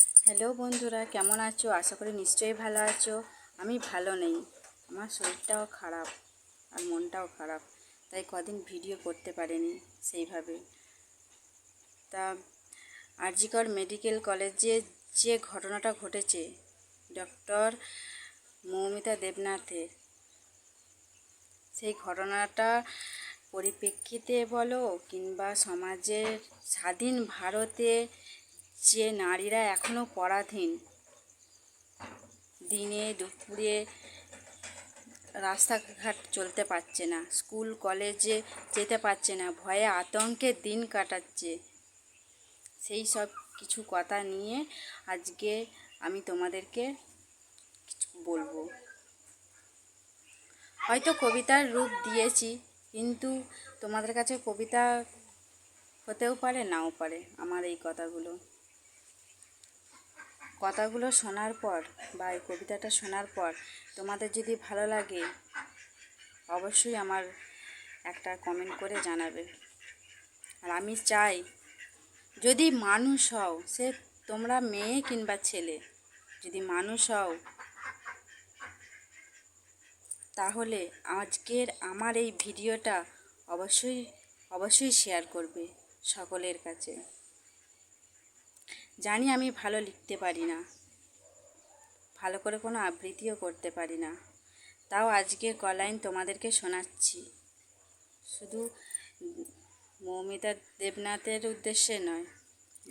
Hello বন্ধুরা, কেমন আছো? আশা করি নিশ্চয়ই ভালো আছো। আমি ভালো নেই, আমার শরীরটাও খারাপ আর মনটাও খারাপ, তাই কদিন ভিডিও করতে পারিনি সেইভাবে। তা আরজিকর মেডিকেল কলেজে যে ঘটনাটা ঘটেছে ডক্টর মৌমিতা দেবনাথের, সেই ঘটনাটা পরিপ্রেক্ষিতে বলো কিংবা সমাজের স্বাধীন ভারতে যে নারীরা এখনও পরাধীন, দিনে দুপুরে রাস্তাঘাট চলতে পারছে না, স্কুল কলেজে যেতে পারছে না, ভয়ে আতঙ্কে দিন কাটাচ্ছে, সেই সব কিছু কথা নিয়ে আজকে আমি তোমাদেরকে কিছু বলবো। হয়তো কবিতার রূপ দিয়েছি, কিন্তু তোমাদের কাছে কবিতা হতেও পারে, নাও পারে। আমার এই কথাগুলো শোনার পর বা এই কবিতাটা শোনার পর তোমাদের যদি ভালো লাগে অবশ্যই আমার একটা কমেন্ট করে জানাবে। আর আমি চাই, যদি মানুষ হও, সে তোমরা মেয়ে কিংবা ছেলে, যদি মানুষ হও তাহলে আজকের আমার এই ভিডিওটা অবশ্যই অবশ্যই শেয়ার করবে সকলের কাছে। জানি আমি ভালো লিখতে পারি না, ভালো করে কোনো আবৃত্তিও করতে পারি না, তাও আজকে কলাইন তোমাদেরকে শোনাচ্ছি। শুধু মৌমিতা দেবনাথের উদ্দেশ্যে নয়,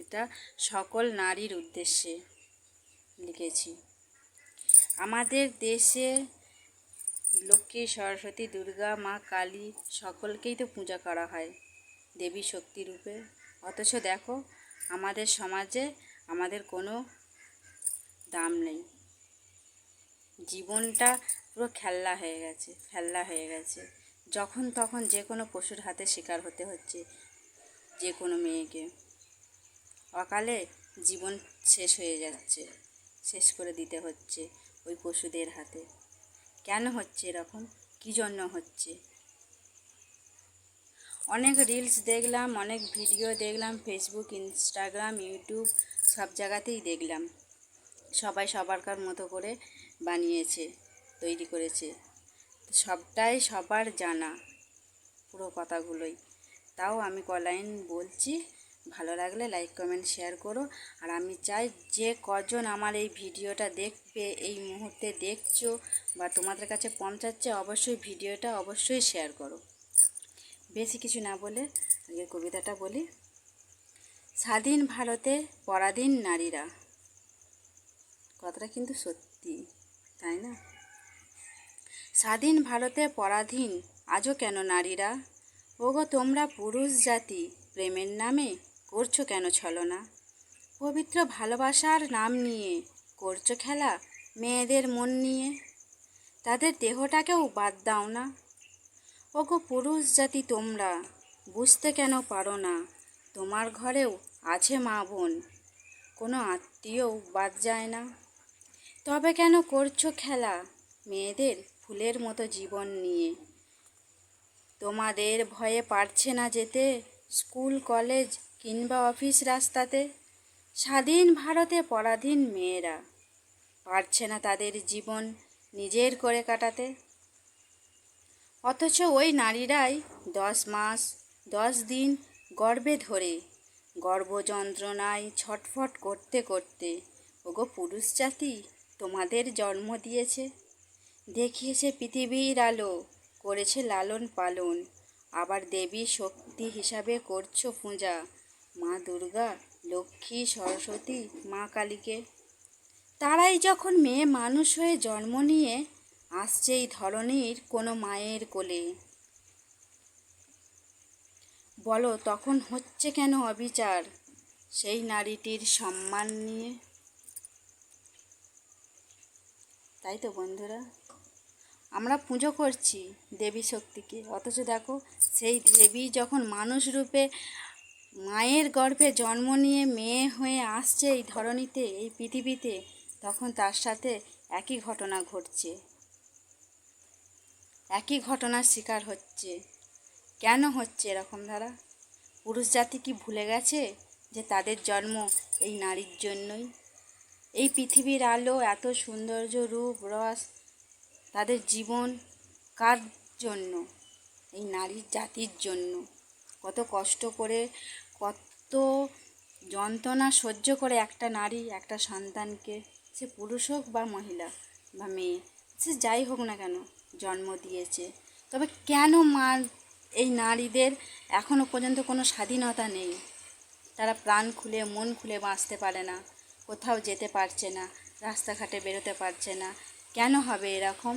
এটা সকল নারীর উদ্দেশ্যে লিখেছি। আমাদের দেশে লক্ষ্মী, সরস্বতী, দুর্গা, মা কালী সকলকেই তো পূজা করা হয় দেবী শক্তি রূপে, অথচ দেখো আমাদের সমাজে আমাদের কোনো দাম নেই। জীবনটা পুরো খেলনা হয়ে গেছে। যখন তখন যে কোনো পশুর হাতে শিকার হতে হচ্ছে যে কোনো মেয়েকে। অকালে জীবন শেষ হয়ে যাচ্ছে, শেষ করে দিতে হচ্ছে ওই পশুদের হাতে। কেন হচ্ছে এরকম? কী জন্য হচ্ছে? অনেক রিলস দেখলাম, অনেক ভিডিও দেখলাম, ফেসবুক, ইনস্টাগ্রাম, ইউটিউব সব জায়গাতেই দেখলাম সবাই সবারকার মতো করে বানিয়েছে, তৈরি করেছে। সবটাই সবার জানা পুরো কথাগুলোই, তাও আমি কলাইন বলছি। ভালো লাগলে লাইক কমেন্ট শেয়ার করো। আর আমি চাই যে কজন আমার এই ভিডিওটা দেখবে, এই মুহূর্তে দেখছো বা তোমাদের কাছে পৌঁছাচ্ছে, অবশ্যই ভিডিওটা অবশ্যই শেয়ার করো। বেশি কিছু না বলে আজকে কবিতাটা বলি। স্বাধীন ভারতে পরাধীন নারীরা, কথাটা কিন্তু সত্যি, তাই না? স্বাধীন ভারতে পরাধীন আজও কেন নারীরা? ওগো তোমরা পুরুষ জাতি, প্রেমের নামে করছো কেন ছলনা? পবিত্র ভালোবাসার নাম নিয়ে করছো খেলা মেয়েদের মন নিয়ে, তাদের দেহটাকেও বাদ দাও না। ওগো পুরুষ জাতি তোমরা বুঝতে কেন পারো না? তোমার ঘরেও আছে মা বোন, কোনো আত্মীয়ও বাদ যায় না। তবে কেন করছো খেলা মেয়েদের ফুলের মতো জীবন নিয়ে? তোমাদের ভয়ে পারছে না যেতে স্কুল কলেজ কিংবা অফিস রাস্তাতে। স্বাধীন ভারতে পরাধীন মেয়েরা পারছে না তাদের জীবন নিজের করে কাটাতে। অথচ ওই নারীরাই 10 মাস 10 দিন গর্ভে ধরে গর্ভযন্ত্রণায় ছটফট করতে করতে ওগো পুরুষ জাতি তোমাদের জন্ম দিয়েছে, দেখিয়েছে পৃথিবীর আলো, করেছে লালন পালন। আবার দেবী শক্তি হিসাবে করছো পূজা মা দুর্গা, লক্ষ্মী, সরস্বতী, মা কালীকে। তারাই যখন মেয়ে মানুষ হয়ে জন্ম নিয়ে আসছে এই ধরনীর কোনো মায়ের কোলে, বলো তখন হচ্ছে কেন অবিচার সেই নারীটির সম্মান নিয়ে? তাই তো বন্ধুরা, আমরা পুজো করছি দেবী শক্তিকে, অথচ দেখো সেই দেবী যখন মানুষ রূপে মায়ের গর্ভে জন্ম নিয়ে মেয়ে হয়ে আসছে এই ধরনীতে, এই পৃথিবীতে, তখন তার সাথে একই ঘটনা ঘটছে, একই ঘটনার শিকার হচ্ছে। কেন হচ্ছে এরকম ধারা? পুরুষ জাতি কি ভুলে গেছে যে তাদের জন্ম এই নারীর জন্যই? এই পৃথিবীর আলো, এত সৌন্দর্য, রূপ, রস, তাদের জীবন কার জন্য? এই নারী জাতির জন্য। কত কষ্ট করে, কত যন্ত্রণা সহ্য করে একটা নারী একটা সন্তানকে, সে পুরুষ হোক বা মহিলা বা মেয়ে, সে যাই হোক না কেন, জন্ম দিয়েছে। তবে কেন এই নারীদের এখনও পর্যন্ত কোনো স্বাধীনতা নেই? তারা প্রাণ খুলে মন খুলে বাঁচতে পারে না, কোথাও যেতে পারছে না, রাস্তাঘাটে বেরোতে পারছে না। কেন হবে এরকম?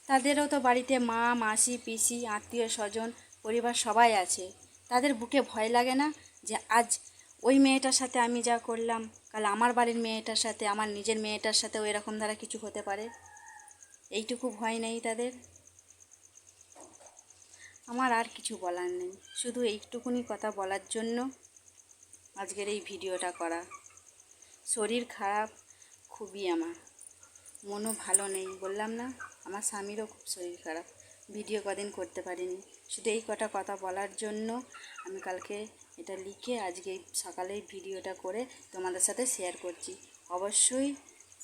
তাদেরও তো বাড়িতে মা, মাসি, পিসি, আত্মীয় স্বজন, পরিবার সবাই আছে। তাদের বুকে ভয় লাগে না যে আজ ওই মেয়েটার সাথে আমি যা করলাম, কাল আমার বাড়ির মেয়েটার সাথে, আমার নিজের মেয়েটার সাথেও এরকম দ্বারা কিছু হতে পারে? এইটুকু ভয় নেই তাদের? আমার আর কিছু বলার নেই, শুধু এইটুকুনি কথা বলার জন্য আজকের এই ভিডিওটা করা। শরীর খারাপ খুবই, আমার মনও ভালো নেই, বললাম না? আমার স্বামীরও খুব শরীর খারাপ, ভিডিও কদিন করতে পারিনি। শুধু এই কটা কথা বলার জন্য আমি কালকে এটা লিখে আজকে সকালেই ভিডিওটা করে তোমাদের সাথে শেয়ার করছি। অবশ্যই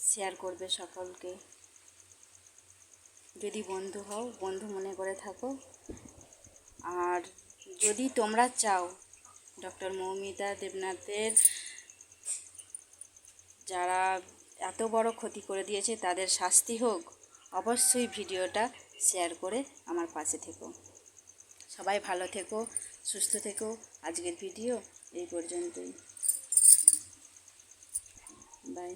শেয়ার করবে সকলকে। যদি বন্ধু হও, বন্ধু মনে করে থাকো। আর যদি তোমরা চাও ডক্টর মৌমিতা দেবনাথের যারা এত বড় ক্ষতি করে দিয়েছে তাদের শাস্তি হোক, অবশ্যই ভিডিওটা শেয়ার করে আমার পাশে থেকো। সবাই ভালো থেকো, সুস্থ থেকো। আজকের ভিডিও এই পর্যন্তই। বাই।